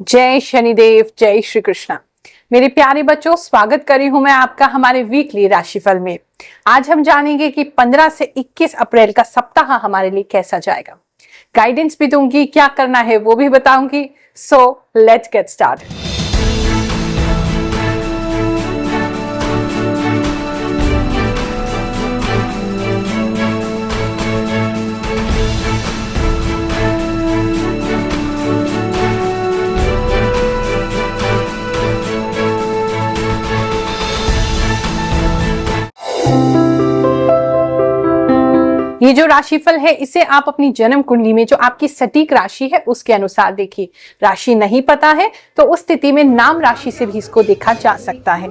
जय शनिदेव, जय श्री कृष्णा। मेरे प्यारे बच्चों, स्वागत करी हूं मैं आपका हमारे वीकली राशिफल में। आज हम जानेंगे कि 15 से 21 अप्रैल का सप्ताह हमारे लिए कैसा जाएगा। गाइडेंस भी दूंगी, क्या करना है वो भी बताऊंगी। So let's get start. ये जो राशिफल है इसे आप अपनी जन्म कुंडली में जो आपकी सटीक राशि है उसके अनुसार देखिए। राशि नहीं पता है तो उस स्थिति में नाम राशि से भी इसको देखा जा सकता है।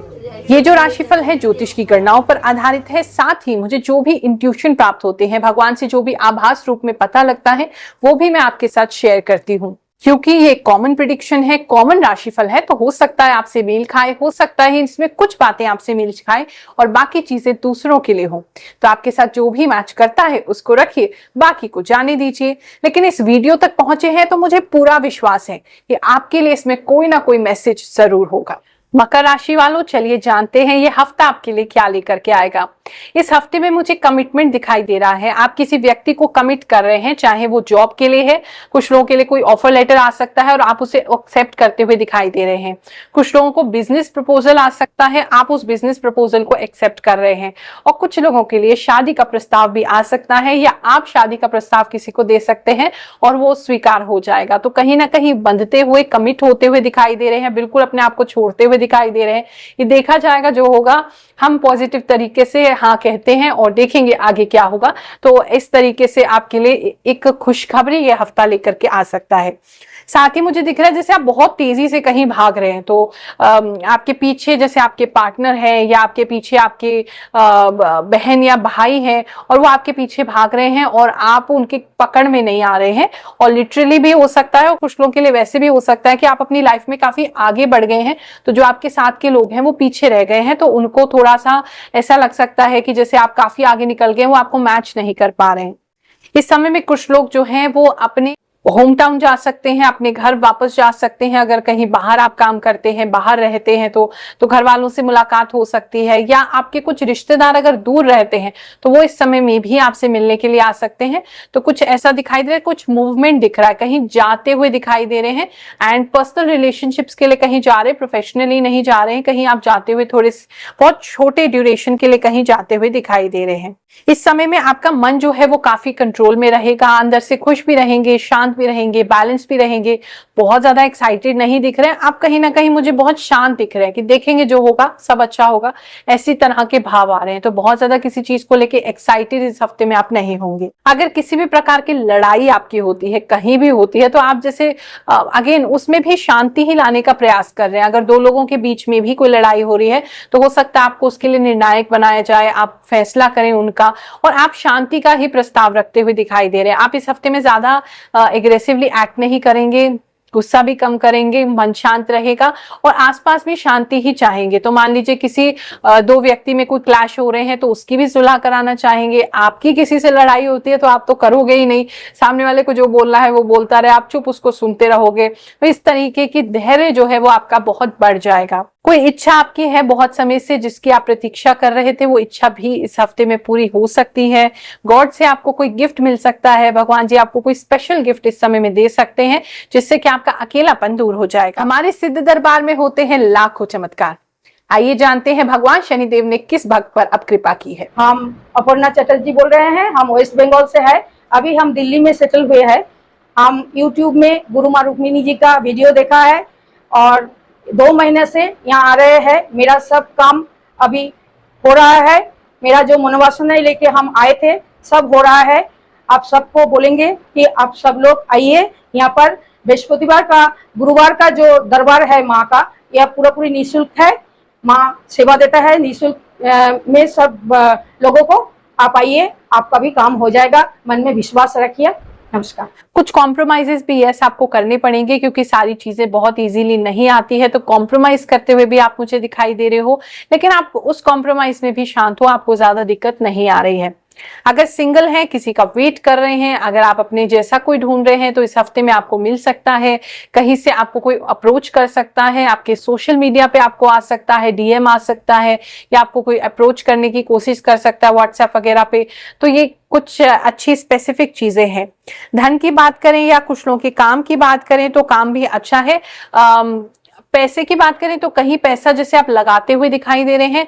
ये जो राशिफल है ज्योतिष की गणनाओं पर आधारित है। साथ ही मुझे जो भी इंट्यूशन प्राप्त होते हैं, भगवान से जो भी आभास रूप में पता लगता है, वो भी मैं आपके साथ शेयर करती हूँ। क्योंकि ये कॉमन प्रिडिक्शन है, कॉमन राशिफल है, तो हो सकता है आपसे मेल खाए, हो सकता है इसमें कुछ बातें आपसे मेल खाए और बाकी चीजें दूसरों के लिए हो। तो आपके साथ जो भी मैच करता है उसको रखिए, बाकी को जाने दीजिए। लेकिन इस वीडियो तक पहुंचे हैं तो मुझे पूरा विश्वास है कि आपके लिए इसमें कोई ना कोई मैसेज जरूर होगा। मकर राशि वालों, चलिए जानते हैं ये हफ्ता आपके लिए क्या लेकर के आएगा। इस हफ्ते में मुझे कमिटमेंट दिखाई दे रहा है। आप किसी व्यक्ति को कमिट कर रहे हैं, चाहे वो जॉब के लिए है, कुछ लोगों के लिए कोई ऑफर लेटर आ सकता है और आप उसे एक्सेप्ट करते हुए दिखाई दे रहे हैं। कुछ लोगों को बिजनेस प्रपोजल आ सकता है, आप उस बिजनेस प्रपोजल को एक्सेप्ट कर रहे हैं। और कुछ लोगों के लिए शादी का प्रस्ताव भी आ सकता है, या आप शादी का प्रस्ताव किसी को दे सकते हैं और वो स्वीकार हो जाएगा। तो कहीं ना कहीं बंधते हुए, कमिट होते हुए दिखाई दे रहे हैं, बिल्कुल अपने आप को छोड़ते हुए दिखाई दे रहे हैं। ये देखा जाएगा, जो होगा हम पॉजिटिव तरीके से हाँ कहते हैं और देखेंगे आगे क्या होगा। तो इस तरीके से आपके लिए एक खुशखबरी ये हफ्ता लेकर के आ सकता है। साथ ही मुझे दिख रहा है जैसे आप बहुत तेजी से कहीं भाग रहे हैं, तो आपके पीछे जैसे आपके पार्टनर है या आपके पीछे आपके बहन या भाई है और वो आपके पीछे भाग रहे हैं और आप उनके पकड़ में नहीं आ रहे हैं। और लिटरली भी हो सकता है और कुछ लोगों के लिए वैसे भी हो सकता है कि आप अपनी लाइफ में काफी आगे बढ़ गए हैं, तो जो आपके साथ के लोग हैं वो पीछे रह गए हैं। तो उनको थोड़ा सा ऐसा लग सकता है कि जैसे आप काफी आगे निकल गए, वो आपको मैच नहीं कर पा रहे हैं। इस समय में कुछ लोग जो हैं वो अपने होम टाउन जा सकते हैं, अपने घर वापस जा सकते हैं। अगर कहीं बाहर आप काम करते हैं, बाहर रहते हैं तो घर वालों से मुलाकात हो सकती है, या आपके कुछ रिश्तेदार अगर दूर रहते हैं तो वो इस समय में भी आपसे मिलने के लिए आ सकते हैं। तो कुछ ऐसा दिखाई दे रहा है, कुछ मूवमेंट दिख रहा है, कहीं जाते हुए दिखाई दे रहे हैं। एंड पर्सनल रिलेशनशिप्स के लिए कहीं जा रहे हैं, प्रोफेशनली नहीं जा रहे हैं, कहीं आप जाते हुए थोड़े बहुत छोटे ड्यूरेशन के लिए कहीं जाते हुए दिखाई दे रहे हैं। इस समय में आपका मन जो है वो काफी कंट्रोल में रहेगा, अंदर से खुश भी रहेंगे, शांत भी रहेंगे, बैलेंस भी रहेंगे। बहुत ज्यादा एक्साइटेड नहीं दिख रहे हैं आप, कहीं ना कहीं मुझे बहुत शांत दिख रहे हैं कि देखेंगे जो होगा सब अच्छा होगा, ऐसी तरह के भाव आ रहे हैं। तो बहुत ज्यादा किसी चीज को लेके एक्साइटेड इस हफ्ते में आप नहीं होंगे। अगर किसी भी प्रकार की लड़ाई आपकी होती है, कहीं भी होती है, तो आप जैसे अगेन उसमें भी शांति ही लाने का प्रयास कर रहे हैं। अगर दो लोगों के बीच में भी कोई लड़ाई हो रही है तो हो सकता है आपको उसके लिए निर्णायक बनाया जाए, आप फैसला करें उनका, और आप शांति का ही प्रस्ताव रखते हुए दिखाई दे रहे हैं। आप इस हफ्ते में ज्यादा एग्रेसिवली एक्ट नहीं करेंगे, गुस्सा भी कम करेंगे, मन शांत रहेगा और आसपास भी शांति ही चाहेंगे। तो मान लीजिए किसी दो व्यक्ति में कोई क्लैश हो रहे हैं तो उसकी भी सुलह कराना चाहेंगे। आपकी किसी से लड़ाई होती है तो आप तो करोगे ही नहीं, सामने वाले को जो बोलना है वो बोलता रहे, आप चुप उसको सुनते रहोगे। तो इस तरीके की धैर्य जो है वो आपका बहुत बढ़ जाएगा। कोई इच्छा आपकी है बहुत समय से जिसकी आप प्रतीक्षा कर रहे थे, वो इच्छा भी इस हफ्ते में पूरी हो सकती है। गॉड से आपको कोई गिफ्ट मिल सकता है, भगवान जी आपको कोई स्पेशल गिफ्ट इस समय में दे सकते हैं जिससे कि आपका अकेलापन दूर हो जाएगा। हमारे सिद्ध दरबार में होते हैं लाखों चमत्कार। आइए जानते हैं भगवान शनिदेव ने किस भक्त पर अब कृपा की है। हम अपर्णा चटर्जी बोल रहे हैं, हम वेस्ट बंगाल से है। अभी हम दिल्ली में सेटल हुए हैं। हम YouTube में गुरु माँ रुक्मिणी जी का वीडियो देखा है और 2 महीने से यहाँ आ रहे हैं। मेरा सब काम अभी हो रहा है, मेरा जो मनोवासना लेके हम आए थे सब हो रहा है। आप सबको बोलेंगे कि आप सब लोग आइए यहाँ पर। बृहस्पतिवार का, गुरुवार का जो दरबार है माँ का, यह पूरी निःशुल्क है। माँ सेवा देता है निःशुल्क में सब लोगों को। आप आइए, आपका भी काम हो जाएगा, मन में विश्वास रखिए। नमस्कार। कुछ कॉम्प्रोमाइजेस भी यस आपको करने पड़ेंगे क्योंकि सारी चीजें बहुत इजीली नहीं आती है, तो कॉम्प्रोमाइज करते हुए भी आप मुझे दिखाई दे रहे हो, लेकिन आप उस कॉम्प्रोमाइज में भी शांत हो, आपको ज्यादा दिक्कत नहीं आ रही है। अगर सिंगल हैं, किसी का वेट कर रहे हैं, अगर आप अपने जैसा कोई ढूंढ रहे हैं तो इस हफ्ते में आपको मिल सकता है। कहीं से आपको कोई अप्रोच कर सकता है, आपके सोशल मीडिया पे आपको आ सकता है, डीएम आ सकता है, या आपको कोई अप्रोच करने की कोशिश कर सकता है व्हाट्सएप वगैरह पे। तो ये कुछ अच्छी स्पेसिफिक चीजें हैं। धन की बात करें या कुछ लोगों के काम की बात करें तो काम भी अच्छा है। पैसे की बात करें तो कहीं पैसा जैसे आप लगाते हुए दिखाई दे रहे हैं,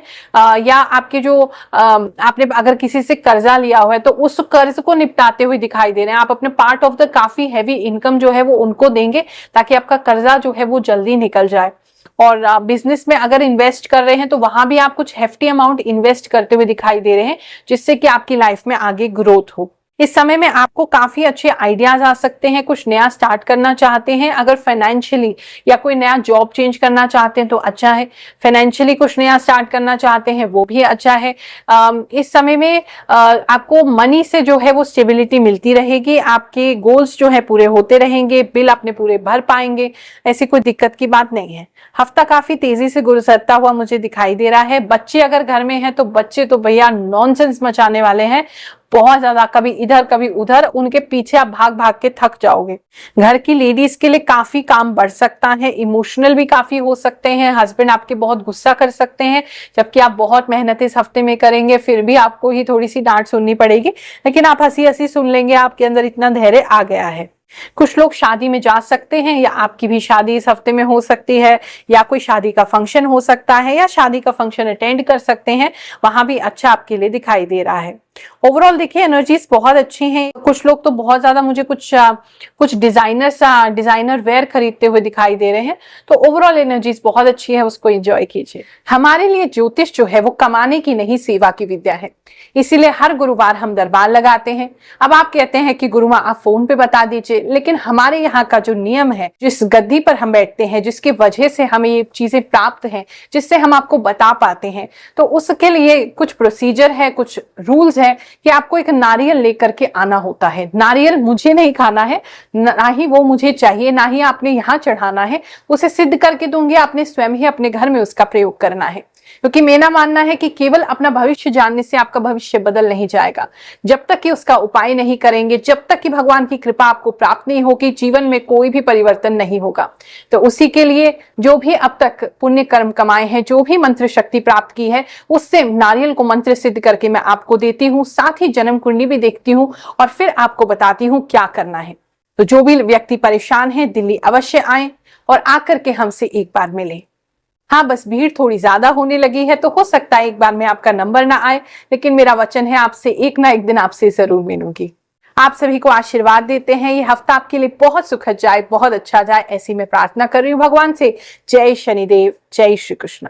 या आपके जो आपने अगर किसी से कर्जा लिया हुआ है तो उस कर्ज को निपटाते हुए दिखाई दे रहे हैं। आप अपने पार्ट ऑफ द काफी हैवी इनकम जो है वो उनको देंगे ताकि आपका कर्जा जो है वो जल्दी निकल जाए। और बिजनेस में अगर इन्वेस्ट कर रहे हैं तो वहां भी आप कुछ हेफ्टी अमाउंट इन्वेस्ट करते हुए दिखाई दे रहे हैं, जिससे कि आपकी लाइफ में आगे ग्रोथ हो। इस समय में आपको काफी अच्छे आइडियाज आ सकते हैं, कुछ नया स्टार्ट करना चाहते हैं, अगर फाइनेंशियली या कोई नया जॉब चेंज करना चाहते हैं तो अच्छा है। फाइनेंशियली कुछ नया स्टार्ट करना चाहते हैं वो भी अच्छा है। इस समय में आपको मनी से जो है वो स्टेबिलिटी मिलती रहेगी, आपके गोल्स जो है पूरे होते रहेंगे, बिल अपने पूरे भर पाएंगे, ऐसी कोई दिक्कत की बात नहीं है। हफ्ता काफी तेजी से गुजरता हुआ मुझे दिखाई दे रहा है। बच्चे अगर घर में हैं तो बच्चे तो भैया नॉनसेंस मचाने वाले हैं बहुत ज्यादा, कभी इधर कभी उधर, उनके पीछे आप भाग भाग के थक जाओगे। घर की लेडीज के लिए काफी काम बढ़ सकता है, इमोशनल भी काफी हो सकते हैं, हस्बैंड आपके बहुत गुस्सा कर सकते हैं, जबकि आप बहुत मेहनत इस हफ्ते में करेंगे फिर भी आपको ही थोड़ी सी डांट सुननी पड़ेगी, लेकिन आप हंसी हंसी सुन लेंगे, आपके अंदर इतना धैर्य आ गया है। कुछ लोग शादी में जा सकते हैं, या आपकी भी शादी इस हफ्ते में हो सकती है, या कोई शादी का फंक्शन हो सकता है, या शादी का फंक्शन अटेंड कर सकते हैं, वहां भी अच्छा आपके लिए दिखाई दे रहा है। ओवरऑल देखिए एनर्जीज बहुत अच्छी हैं। कुछ लोग तो बहुत ज्यादा मुझे कुछ डिजाइनर वेयर खरीदते हुए दिखाई दे रहे हैं, तो ओवरऑल एनर्जीज बहुत अच्छी है, उसको एंजॉय कीजिए। हमारे लिए ज्योतिष जो है वो कमाने की नहीं सेवा की विद्या है, इसीलिए हर गुरुवार हम दरबार लगाते हैं। अब आप कहते हैं कि गुरुमा आप फोन पे बता दीजिए, लेकिन हमारे यहाँ का जो नियम है, जिस गद्दी पर हम बैठते हैं, जिसकी वजह से हमें ये चीजें प्राप्त हैं, जिससे हम आपको बता पाते हैं, तो उसके लिए कुछ प्रोसीजर है, कुछ रूल्स है कि आपको एक नारियल लेकर के आना होता है। नारियल मुझे नहीं खाना है, ना ही वो मुझे चाहिए, ना ही आपने यहाँ चढ़ाना है, उसे सिद्ध करके दूंगी, आपने स्वयं ही अपने घर में उसका प्रयोग करना है। क्योंकि मेरा मानना है कि केवल अपना भविष्य जानने से आपका भविष्य बदल नहीं जाएगा। जब तक कि उसका उपाय नहीं करेंगे, जब तक कि भगवान की कृपा आपको प्राप्त नहीं होगी, जीवन में कोई भी परिवर्तन नहीं होगा। तो उसी के लिए जो भी अब तक पुण्य कर्म कमाए हैं, जो भी मंत्र शक्ति प्राप्त की है, उससे नारियल को मंत्र सिद्ध करके मैं आपको देती हूँ, साथ ही जन्म कुंडली भी देखती हूँ और फिर आपको बताती हूँ क्या करना है। तो जो भी व्यक्ति परेशान है, दिल्ली अवश्य आए और आकर के हमसे एक बार मिले। हाँ, बस भीड़ थोड़ी ज्यादा होने लगी है, तो हो सकता है एक बार में आपका नंबर ना आए, लेकिन मेरा वचन है आपसे एक ना एक दिन आपसे जरूर मिलूंगी। आप सभी को आशीर्वाद देते हैं, ये हफ्ता आपके लिए बहुत सुखद जाए, बहुत अच्छा जाए, ऐसी मैं प्रार्थना कर रही हूँ भगवान से। जय शनिदेव, जय श्री कृष्ण।